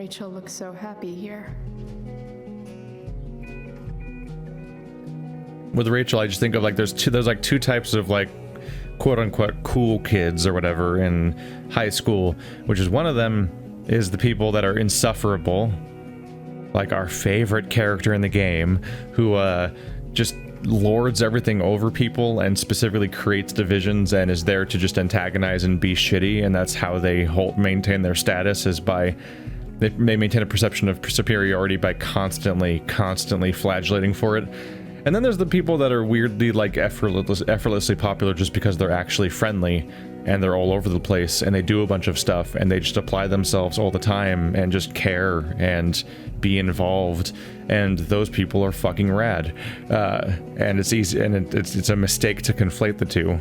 Rachel looks so happy here. With Rachel, I just think of like there's like two types of like quote unquote cool kids or whatever in high school, which is one of them is the people that are insufferable, like our favorite character in the game, who just lords everything over people and specifically creates divisions and is there to just antagonize and be shitty, and that's how they maintain their status, is by they maintain a perception of superiority by constantly flagellating for it. And then there's the people that are weirdly like effortlessly popular just because they're actually friendly and they're all over the place and they do a bunch of stuff and they just apply themselves all the time and just care and be involved, and those people are fucking rad. And it's easy, and it's a mistake to conflate the two.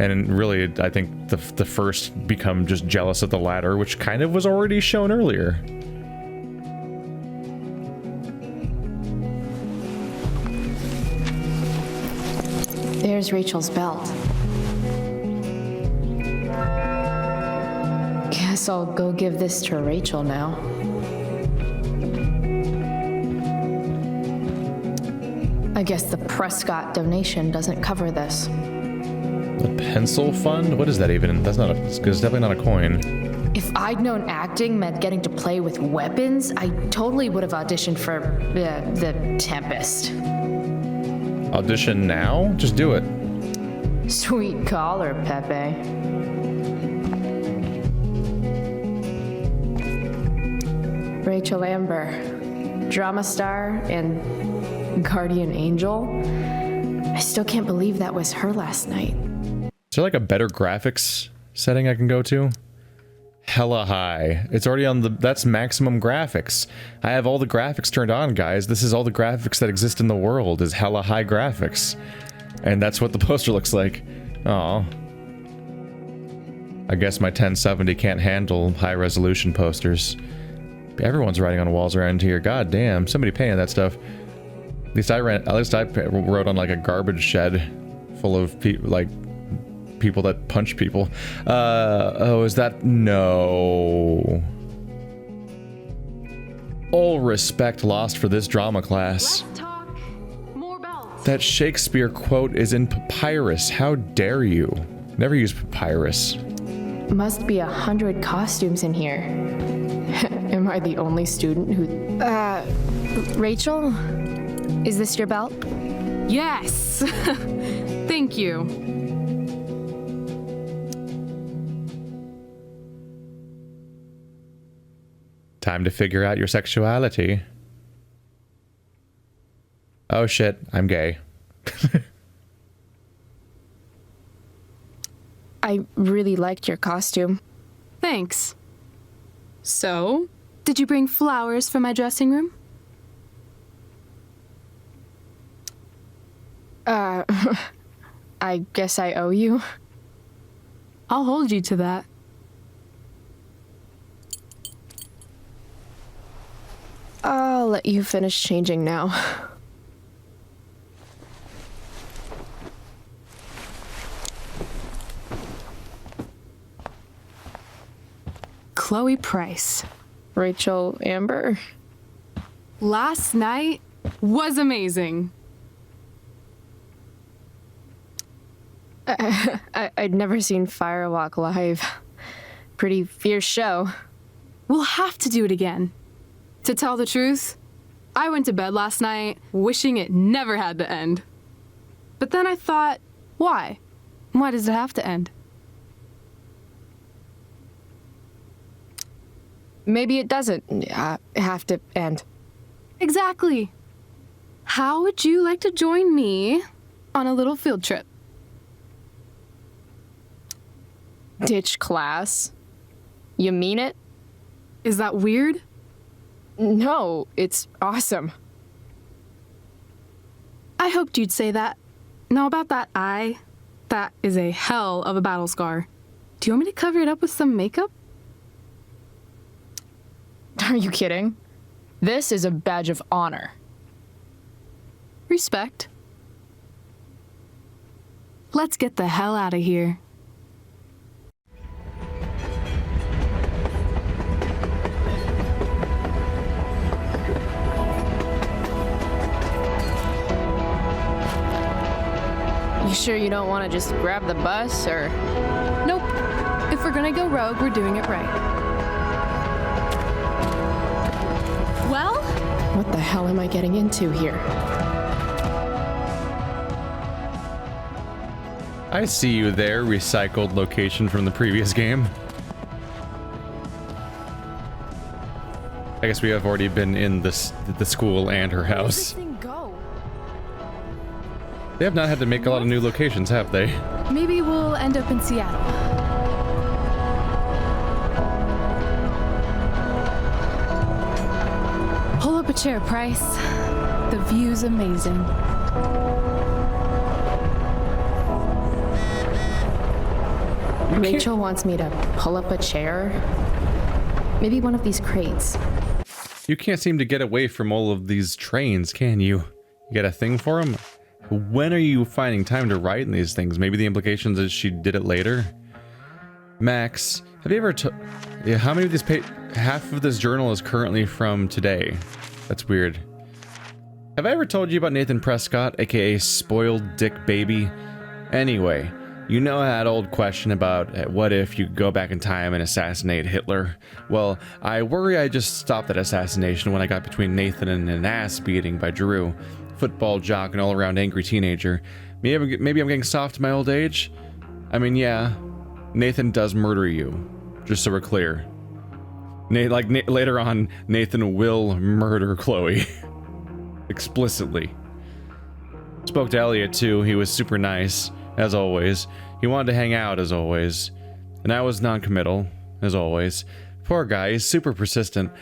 And really, I think the first become just jealous of the latter, which kind of was already shown earlier. There's Rachel's belt. Guess I'll go give this to Rachel now. I guess the Prescott donation doesn't cover this. The pencil fund? What is that even? That's not it's definitely not a coin. If I'd known acting meant getting to play with weapons, I totally would have auditioned for the Tempest. Audition now? Just do it. Sweet caller, Pepe. Rachel Amber, drama star and guardian angel. I still can't believe that was her last night. Is there like a better graphics setting I can go to? Hella high. It's already on that's maximum graphics. I have all the graphics turned on, guys. This is all the graphics that exist in the world, is hella high graphics. And that's what the poster looks like. Aw. I guess my 1070 can't handle high resolution posters. Everyone's writing on walls around here. God damn, somebody paying that stuff. At least I wrote on like a garbage shed full of people that punch people. Oh, is that? No. All respect lost for this drama class. Let's talk more belts. That Shakespeare quote is in papyrus. How dare you? Never use papyrus. Must be 100 costumes in here. Am I the only student who... Rachel? Is this your belt? Yes. Thank you. Time to figure out your sexuality. Oh shit, I'm gay. I really liked your costume. Thanks. So, did you bring flowers for my dressing room? I guess I owe you. I'll hold you to that. I'll let you finish changing now. Chloe Price. Rachel Amber? Last night was amazing. I'd never seen Firewalk live. Pretty fierce show. We'll have to do it again. To tell the truth, I went to bed last night wishing it never had to end. But then I thought, why? Why does it have to end? Maybe it doesn't have to end. Exactly. How would you like to join me on a little field trip? Ditch class? You mean it? Is that weird? No, it's awesome. I hoped you'd say that. Now about that eye, that is a hell of a battle scar. Do you want me to cover it up with some makeup? Are you kidding? This is a badge of honor. Respect. Let's get the hell out of here. You sure you don't want to just grab the bus, or? Nope. If we're gonna go rogue, we're doing it right. Well? What the hell am I getting into here? I see you there, recycled location from the previous game. I guess we have already been in the school and her Where's house. this thing go? They have not had to make a lot of new locations, have they? Maybe we'll end up in Seattle. Pull up a chair, Price. The view's amazing. Rachel wants me to pull up a chair. Maybe one of these crates. You can't seem to get away from all of these trains, can you? You got a thing for them? When are you finding time to write in these things? Maybe the implications is she did it later? Max, have you ever yeah, how many of these half of this journal is currently from today? That's weird. Have I ever told you about Nathan Prescott, aka Spoiled Dick Baby? Anyway, you know that old question about what if you go back in time and assassinate Hitler? Well, I worry I just stopped that assassination when I got between Nathan and an ass beating by Drew. Football jock and all-around angry teenager. Maybe I'm getting soft in my old age? I mean, yeah, Nathan does murder you, just so we're clear. Later on, Nathan will murder Chloe. Explicitly. Spoke to Elliot too. He was super nice, as always. He wanted to hang out, as always. And I was non-committal, as always. Poor guy, he's super persistent.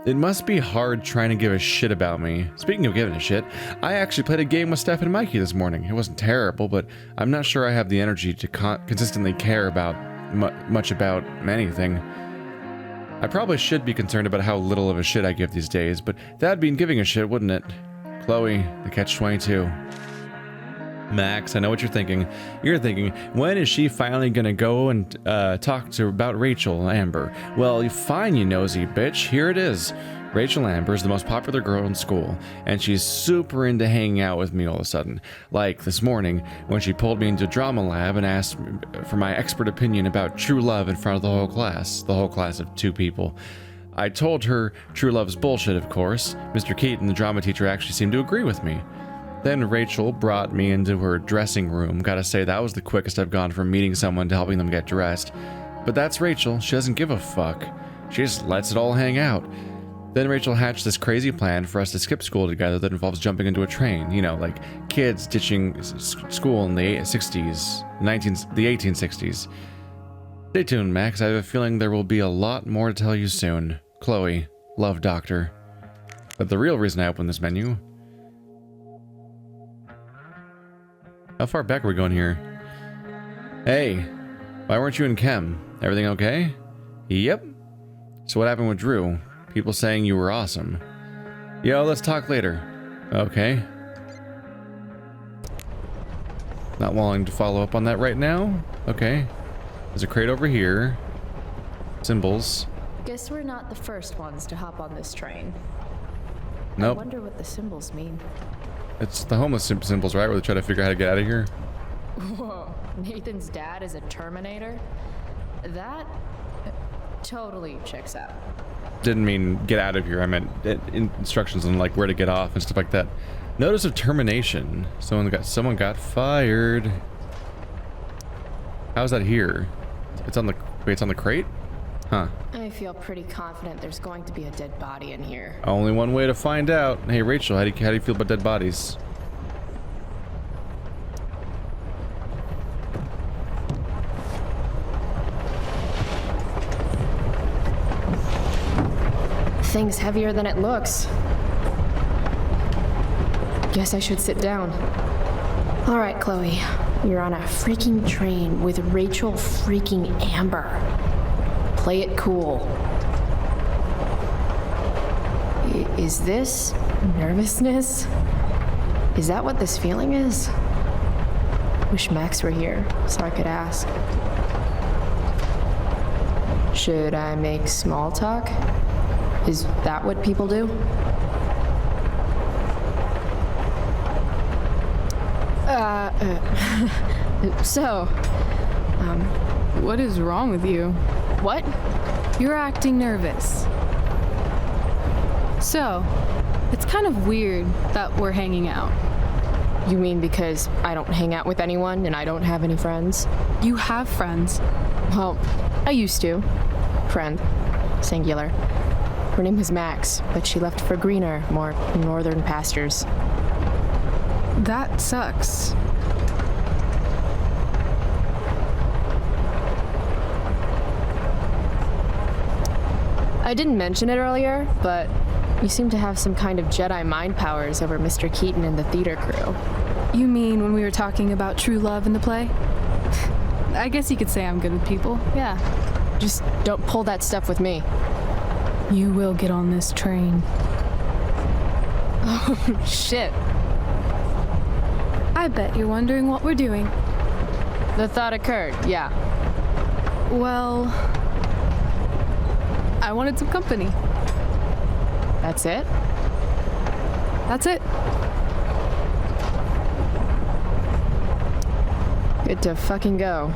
It must be hard trying to give a shit about me. Speaking of giving a shit, I actually played a game with Steph and Mikey this morning. It wasn't terrible, but I'm not sure I have the energy to consistently care about much about anything. I probably should be concerned about how little of a shit I give these days, but that'd be giving a shit, wouldn't it? Chloe, the catch-22. Max, I know what you're thinking. You're thinking, when is she finally gonna go and talk to about Rachel Amber? Well, fine, you nosy bitch. Here it is. Rachel Amber is the most popular girl in school, and she's super into hanging out with me all of a sudden. Like this morning, when she pulled me into drama lab and asked for my expert opinion about true love in front of the whole class of 2 people. I told her true love's bullshit, of course. Mr. Keaton, the drama teacher, actually seemed to agree with me. Then Rachel brought me into her dressing room. Gotta say, that was the quickest I've gone from meeting someone to helping them get dressed. But that's Rachel. She doesn't give a fuck. She just lets it all hang out. Then Rachel hatched this crazy plan for us to skip school together that involves jumping into a train. You know, like kids ditching school in the 60s, the 1860s. Stay tuned, Max. I have a feeling there will be a lot more to tell you soon. Chloe, love, Doctor. But the real reason I opened this menu... How far back are we going here? Hey, why weren't you in chem? Everything okay? Yep. So what happened with Drew? People saying you were awesome. Yo, let's talk later. Okay. Not willing to follow up on that right now? Okay. There's a crate over here. Symbols. Guess we're not the first ones to hop on this train. Nope. I wonder what the symbols mean. It's the homeless symbols, right? Where they try to figure out how to get out of here. Whoa, Nathan's dad is a Terminator? That totally checks out. Didn't mean get out of here. I meant instructions on like where to get off and stuff like that. Notice of termination. Someone got fired. How's that here? It's on the crate? Huh. I feel pretty confident there's going to be a dead body in here. Only one way to find out. Hey Rachel, how do you feel about dead bodies? Thing's heavier than it looks. Guess I should sit down. All right, Chloe. You're on a freaking train with Rachel freaking Amber. Play it cool. Is this nervousness? Is that what this feeling is? Wish Max were here so I could ask. Should I make small talk? Is that what people do? So, What is wrong with you? what? You're acting nervous. So, it's kind of weird that we're hanging out. You mean because I don't hang out with anyone and I don't have any friends? You have friends. Well, I used to. Friend. Singular. Her name was Max, but she left for greener, more northern pastures. That sucks. I didn't mention it earlier, but you seem to have some kind of Jedi mind powers over Mr. Keaton and the theater crew. You mean when we were talking about true love in the play? I guess you could say I'm good with people, yeah. Just don't pull that stuff with me. You will get on this train. Oh, shit. I bet you're wondering what we're doing. The thought occurred, yeah. Well, I wanted some company. That's it? That's it. Good to fucking go.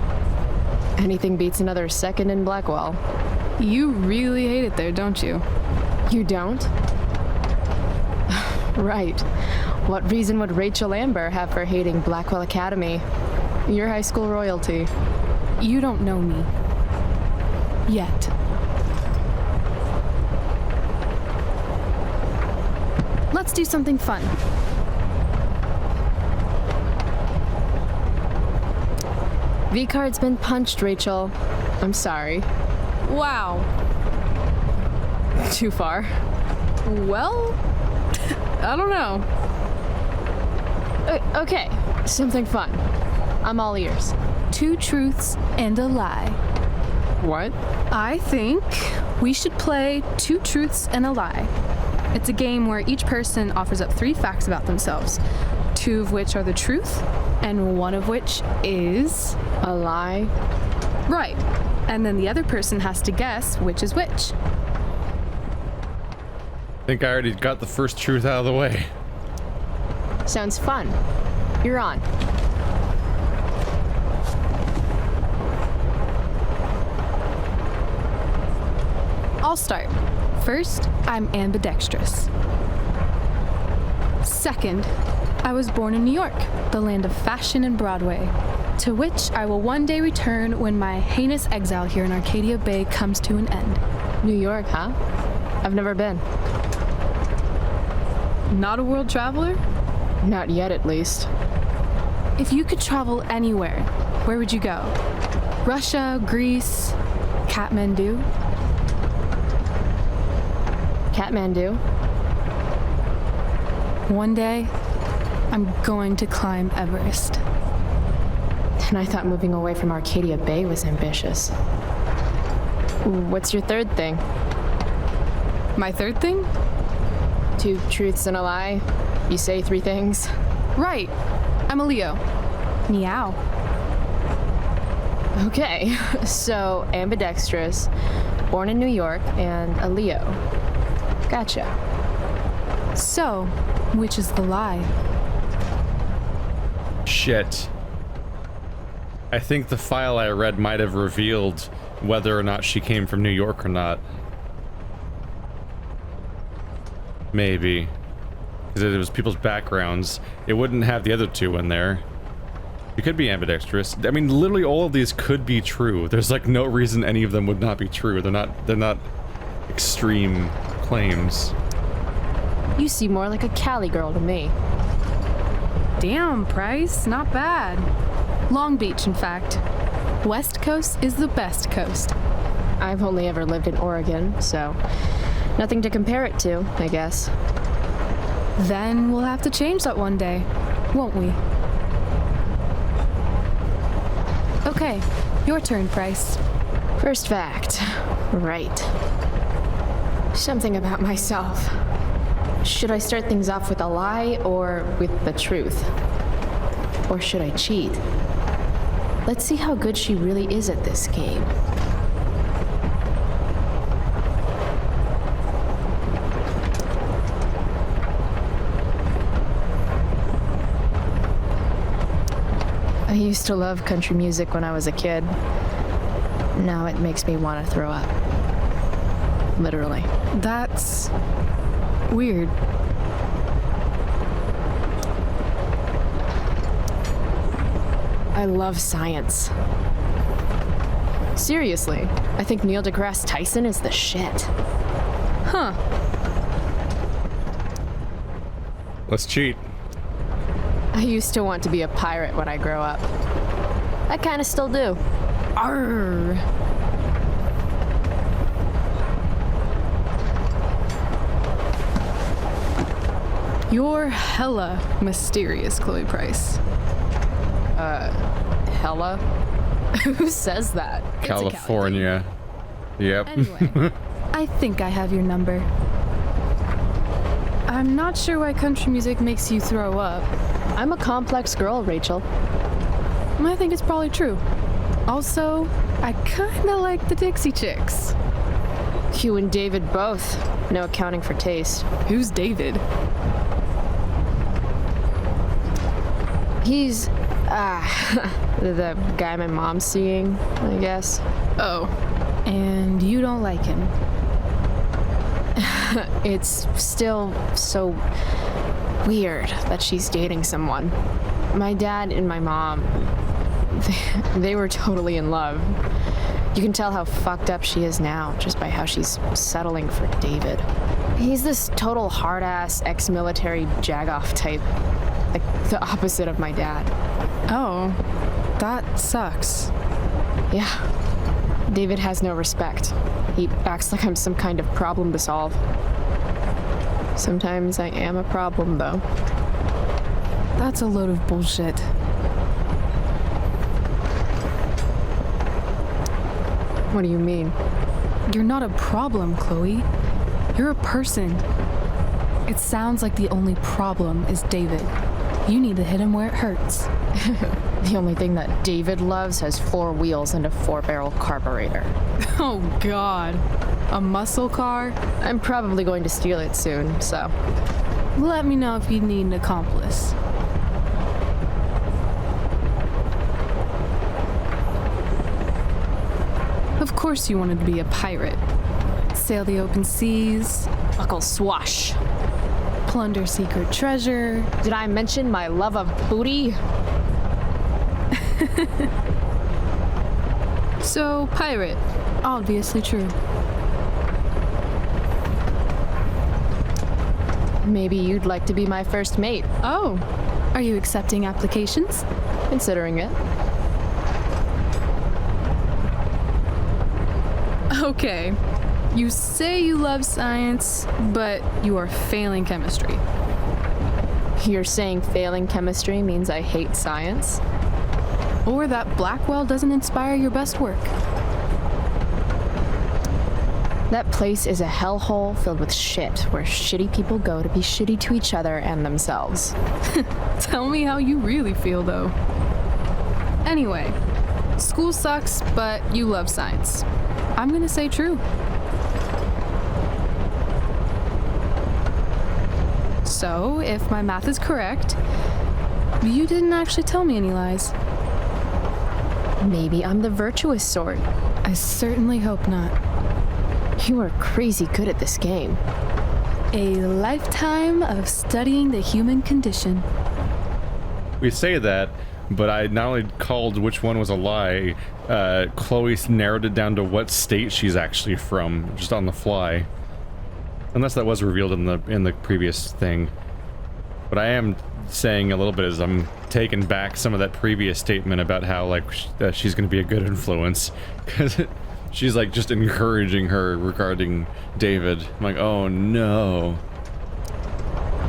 Anything beats another second in Blackwell. You really hate it there, don't you? You don't? Right. What reason would Rachel Amber have for hating Blackwell Academy? Your high school royalty. You don't know me. Yet. Let's do something fun. V-card's been punched, Rachel. I'm sorry. Wow. Too far. Well, I don't know. Okay, something fun. I'm all ears. 2 truths and a lie. What? I think we should play 2 truths and a lie. It's a game where each person offers up 3 facts about themselves, 2 of which are the truth, and 1 of which is... A lie? right. And then the other person has to guess which is which. I think I already got the first truth out of the way. Sounds fun. You're on. I'll start. First, I'm ambidextrous. Second, I was born in New York, the land of fashion and Broadway, to which I will one day return when my heinous exile here in Arcadia Bay comes to an end. New York, huh? I've never been. Not a world traveler? Not yet, at least. If you could travel anywhere, where would you go? Russia, Greece, Kathmandu? Kathmandu. One day, I'm going to climb Everest. And I thought moving away from Arcadia Bay was ambitious. What's your third thing? My third thing? 2 truths and a lie? You say 3 things? Right. I'm a Leo. Meow. Okay, so ambidextrous, born in New York, and a Leo. Gotcha. So, which is the lie? Shit. I think the file I read might have revealed whether or not she came from New York or not. Maybe. Because it was people's backgrounds. It wouldn't have the other 2 in there. It could be ambidextrous. I mean, literally all of these could be true. There's like no reason any of them would not be true. They're not extreme claims. You seem more like a Cali girl to me. Damn, Price, not bad. Long Beach, in fact. West Coast is the best coast. I've only ever lived in Oregon, so nothing to compare it to, I guess. Then we'll have to change that one day, won't we? Okay, your turn, Price. First fact. Right. Something about myself. Should I start things off with a lie or with the truth? Or should I cheat? Let's see how good she really is at this game. I used to love country music when I was a kid. Now it makes me want to throw up. Literally. That's weird. I love science. Seriously, I think Neil deGrasse Tyson is the shit. Huh. Let's cheat. I used to want to be a pirate when I grow up. I kind of still do. Arr! You're hella mysterious, Chloe Price. Hella? Who says that? California. Yep. Anyway, I think I have your number. I'm not sure why country music makes you throw up. I'm a complex girl, Rachel. I think it's probably true. Also, I kinda like the Dixie Chicks. You and David both. No accounting for taste. Who's David? He's, the guy my mom's seeing, I guess. Oh, and you don't like him. It's still so weird that she's dating someone. My dad and my mom, they were totally in love. You can tell how fucked up she is now just by how she's settling for David. He's this total hard-ass ex-military jagoff type. Like the opposite of my dad. Oh, that sucks. Yeah. David has no respect. He acts like I'm some kind of problem to solve. Sometimes I am a problem, though. That's a load of bullshit. What do you mean? You're not a problem, Chloe. You're a person. It sounds like the only problem is David. You need to hit him where it hurts. The only thing that David loves has 4 wheels and a 4-barrel carburetor. Oh, God. A muscle car? I'm probably going to steal it soon, so. Let me know if you need an accomplice. Of course you wanted to be a pirate. Sail the open seas, Buckle swash. plunder secret treasure. Did I mention my love of booty? So, pirate. Obviously true. Maybe you'd like to be my first mate, Oh, are you accepting applications? considering it. Okay. You say you love science, but you are failing chemistry. You're saying failing chemistry means I hate science? Or that Blackwell doesn't inspire your best work. That place is a hellhole filled with shit, where shitty people go to be shitty to each other and themselves. Tell me how you really feel, though. Anyway, school sucks, but you love science. I'm gonna say true. So, if my math is correct, you didn't actually tell me any lies. Maybe I'm the virtuous sort. I certainly hope not. You are crazy good at this game. A lifetime of studying the human condition. We say that, but I not only called which one was a lie, Chloe narrowed it down to what state she's actually from, just on the fly. Unless that was revealed in the previous thing. But I am saying a little bit as I'm taking back some of that previous statement about how like that she's going to be a good influence, because she's like just encouraging her regarding David. I'm like, oh no.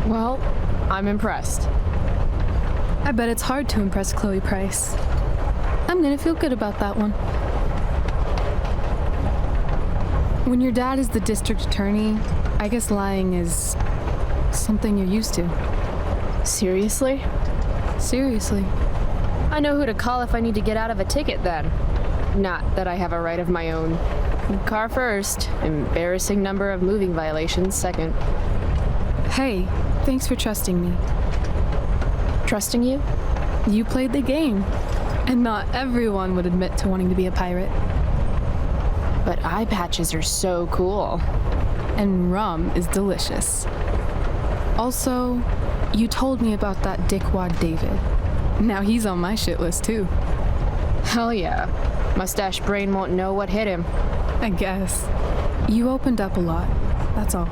Well, I'm impressed. I bet it's hard to impress Chloe Price. I'm gonna feel good about that one. When your dad is the district attorney, I guess lying is something you're used to. Seriously? Seriously. I know who to call if I need to get out of a ticket then. Not that I have a right of my own. Car first, embarrassing number of moving violations second. Hey, thanks for trusting me. Trusting you? You played the game. And not everyone would admit to wanting to be a pirate. But eye patches are so cool. And rum is delicious. Also, you told me about that dickwad David. Now he's on my shit list too. Hell yeah. Mustache brain won't know what hit him. I guess. You opened up a lot, that's all.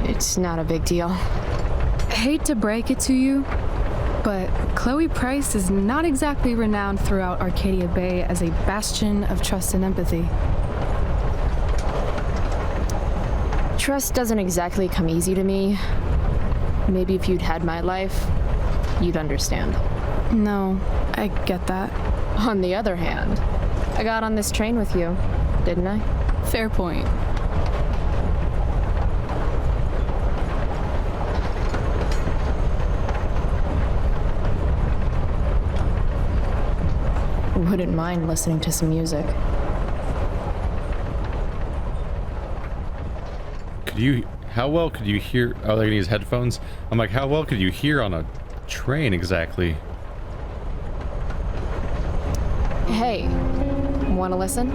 It's not a big deal. I hate to break it to you, but Chloe Price is not exactly renowned throughout Arcadia Bay as a bastion of trust and empathy. Trust doesn't exactly come easy to me. Maybe if you'd had my life, you'd understand. No, I get that. On the other hand, I got on this train with you, didn't I? Fair point. Wouldn't mind listening to some music. How well could you hear? Oh, they're gonna use headphones? I'm like, how well could you hear on a train exactly? Hey, wanna listen?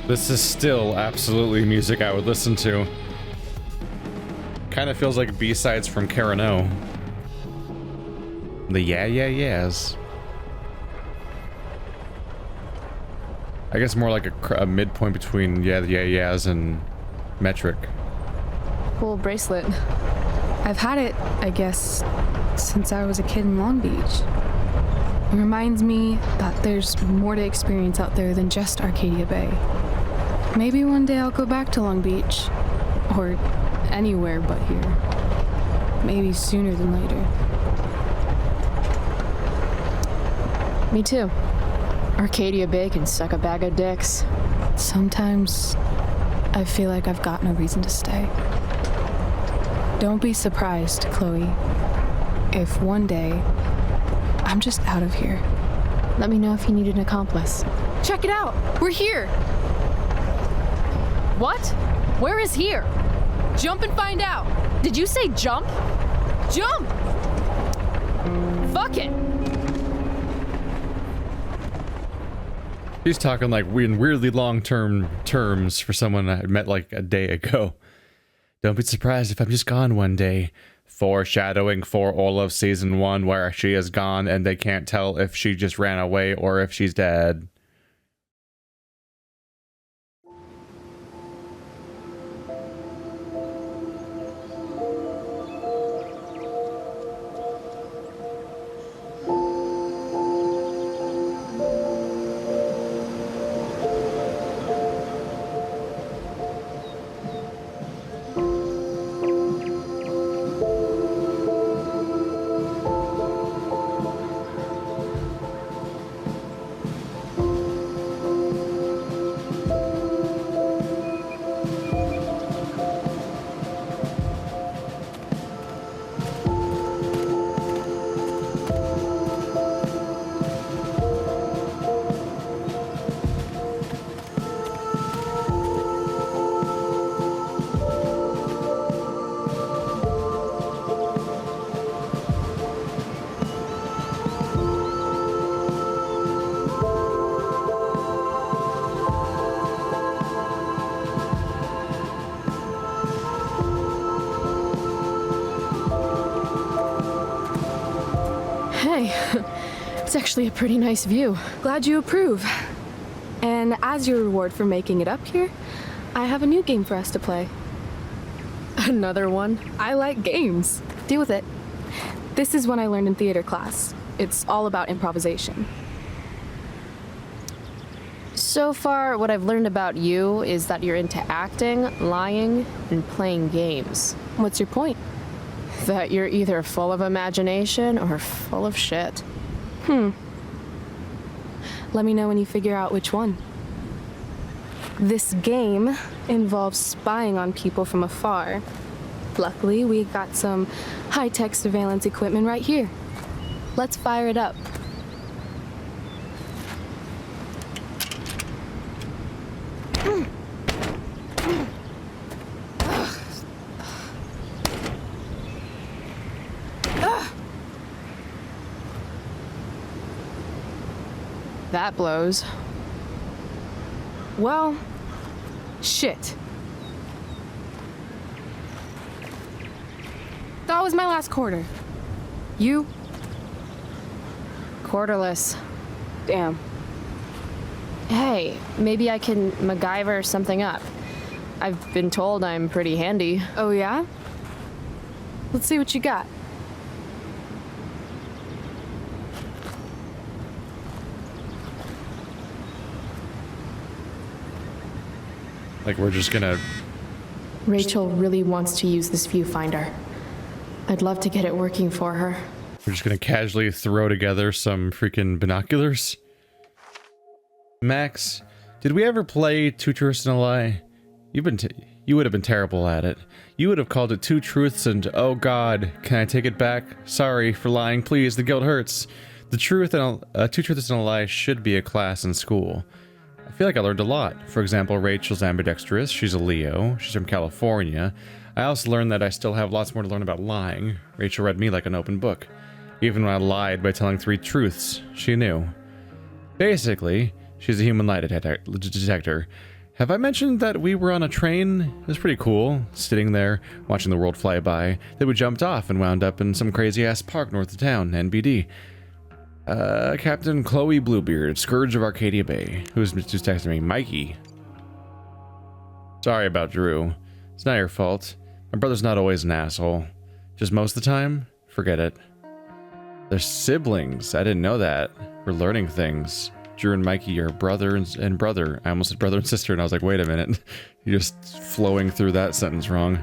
This is still absolutely music I would listen to. Kind of feels like B-sides from Carano. The yeah, yeah, yeahs. I guess more like a midpoint between yeah, yeah, yeahs and metric. Cool bracelet. I've had it, I guess, since I was a kid in Long Beach. It reminds me that there's more to experience out there than just Arcadia Bay. Maybe one day I'll go back to Long Beach. Or anywhere but here. Maybe sooner than later. Me too. Arcadia Bay can suck a bag of dicks. Sometimes I feel like I've got no reason to stay. Don't be surprised, Chloe, if one day I'm just out of here. Let me know if you need an accomplice. Check it out! We're here! What? Where is here? Jump and find out! Did you say jump? Jump! Fuck it! He's talking like in weirdly long-term terms for someone I met like a day ago. Don't be surprised if I'm just gone one day. Foreshadowing for all of season 1 where she is gone and they can't tell if she just ran away or if she's dead. Hey, it's actually a pretty nice view. Glad you approve. And as your reward for making it up here, I have a new game for us to play. Another one? I like games. Deal with it. This is one I learned in theater class. It's all about improvisation. So far, what I've learned about you is that you're into acting, lying, and playing games. What's your point? That you're either full of imagination or full of shit. Let me know when you figure out which one. This game involves spying on people from afar. Luckily, we got some high-tech surveillance equipment right here. Let's fire it up. That blows. Well, shit. That was my last quarter. You? Quarterless. Damn. Hey, maybe I can MacGyver something up. I've been told I'm pretty handy. Oh, yeah? Let's see what you got. Like, we're just gonna... Rachel really wants to use this viewfinder. I'd love to get it working for her. We're just gonna casually throw together some freaking binoculars? Max, did we ever play Two Truths and a Lie? You would have been terrible at it. You would have called it Two Truths and, oh god, can I take it back? Sorry for lying, please, the guilt hurts. The truth and Two Truths and a Lie should be a class in school. I feel like I learned a lot. For example, Rachel's ambidextrous, she's a Leo, she's from California. I also learned that I still have lots more to learn about lying. Rachel read me like an open book. Even when I lied by telling 3 truths, she knew. Basically, she's a human lie detector. Have I mentioned that we were on a train? It was pretty cool, sitting there, watching the world fly by. Then we jumped off and wound up in some crazy-ass park north of town, NBD. Captain Chloe Bluebeard, Scourge of Arcadia Bay, who's texting me, Mikey. Sorry about Drew. It's not your fault. My brother's not always an asshole. Just most of the time, forget it. They're siblings. I didn't know that. We're learning things. Drew and Mikey are brother and brother. I almost said brother and sister, and I was like, wait a minute. You're just flowing through that sentence wrong.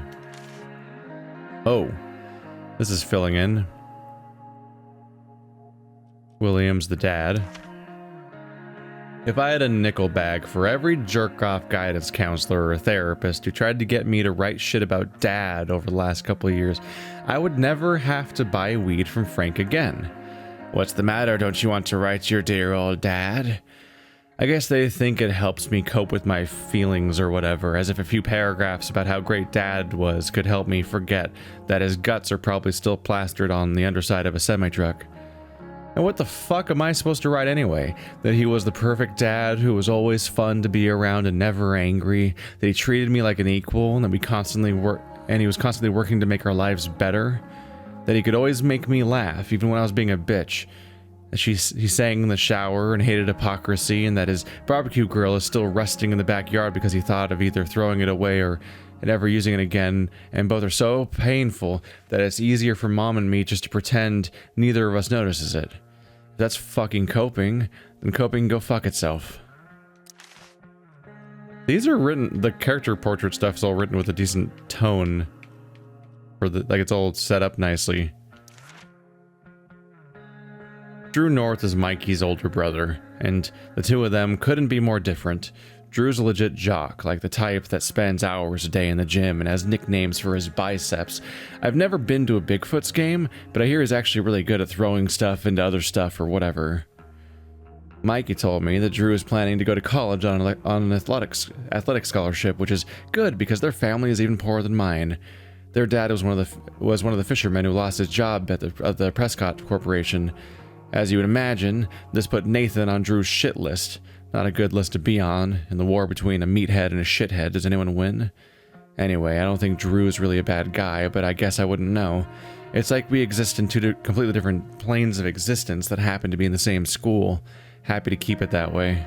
Oh. This is filling in. William's the dad. If I had a nickel bag for every jerk-off guidance counselor or therapist who tried to get me to write shit about dad over the last couple of years, I would never have to buy weed from Frank again. What's the matter? Don't you want to write your dear old dad? I guess they think it helps me cope with my feelings or whatever, as if a few paragraphs about how great dad was could help me forget that his guts are probably still plastered on the underside of a semi-truck. And what the fuck am I supposed to write anyway? That he was the perfect dad who was always fun to be around and never angry, that he treated me like an equal, and that he was constantly working to make our lives better, that he could always make me laugh even when I was being a bitch, that he sang in the shower and hated hypocrisy, and that his barbecue grill is still rusting in the backyard because he thought of either throwing it away or never using it again, and both are so painful that it's easier for Mom and me just to pretend neither of us notices it. If that's fucking coping, then coping can go fuck itself. These are written, the character portrait stuff is all written with a decent tone. Like it's all set up nicely. Drew North is Mikey's older brother, and the two of them couldn't be more different. Drew's a legit jock, like the type that spends hours a day in the gym and has nicknames for his biceps. I've never been to a Bigfoot's game, but I hear he's actually really good at throwing stuff into other stuff or whatever. Mikey told me that Drew is planning to go to college on an athletic scholarship, which is good because their family is even poorer than mine. Their dad was one of the fishermen who lost his job at the Prescott Corporation. As you would imagine, this put Nathan on Drew's shit list. Not a good list to be on. In the war between a meathead and a shithead, does anyone win? Anyway, I don't think Drew's really a bad guy, but I guess I wouldn't know. It's like we exist in two completely different planes of existence that happen to be in the same school. Happy to keep it that way.